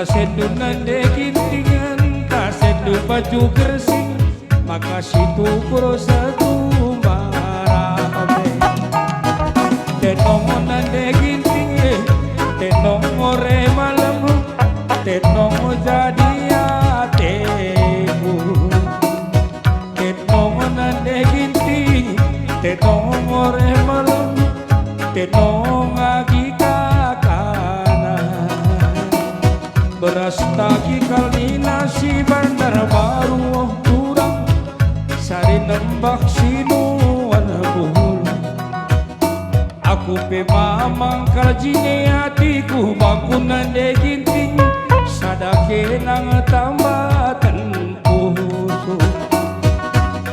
sedu nande gintingan, tak sedu baju gersing, maka situ kuro satu marabe. Tenong nande ginting, tenong ore malam, tenong jadi ateku. Tenong nande ginting, tenong ore malam, tenong agi beras taki kali nasi bandar baru kurang sari nembak sinuan buhul. Aku pe mamang kaljine hatiku bakunan de ginting sadake nang tambatan pusu.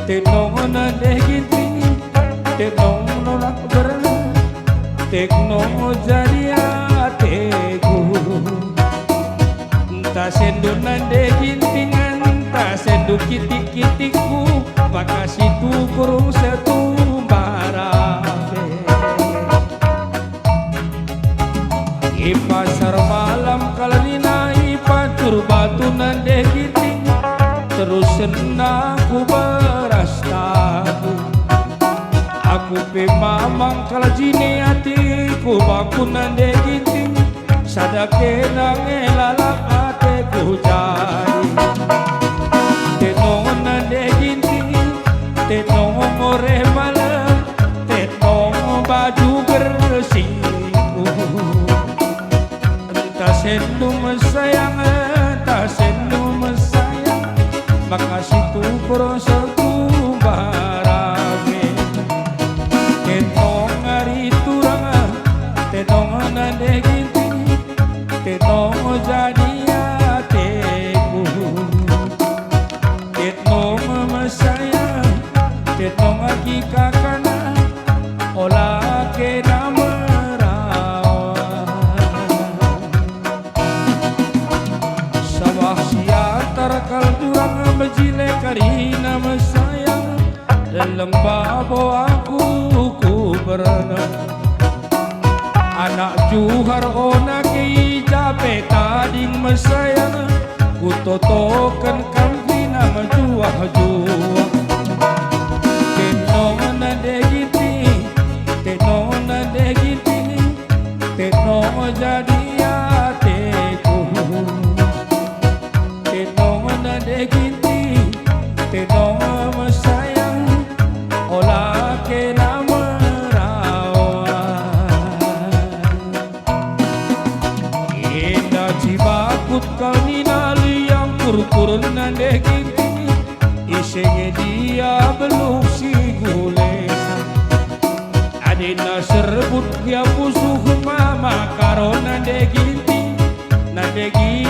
Tenong de ginting tenong nolak berenang tekno jadi ateku. Tak sendu nande gintingan, tak sendu kitik-kitikku, maka situ kurung satu marabe. Di pasar malam kalina ipatur batu nande ginting, terus senangku beras tabu. Aku pe mamang kaljine hatiku baku nande ginting, sadake nang elalak ateku jadi. Tenong nande ginting, tenong ore malam, tenong baju bersingku. Entah sendu mesayang, entah sendu mesayang, maka situ prosoku barabe. Tenong hari turang, tenong nande ginting, tenong jadi ateku. Tenong mesayang, tenong agi kakana, olah kena merawat. Sawah siatar kalturang bejile karina mesayang, dalam babo aku ku berenang. Anak juhar ona ki jape tading mesayang, ku totokan kampina juah-juah. Tenong nande ginting, tenong nande ginting, tenong jadi ateku. Tenong nande ginting, tenong mesayang, olah kena bakut kami nali yang kur-kur nande ginting, isenya dia belum si gulesan. Adina serbut dia pusuh mama karo nande ginting, nande ginting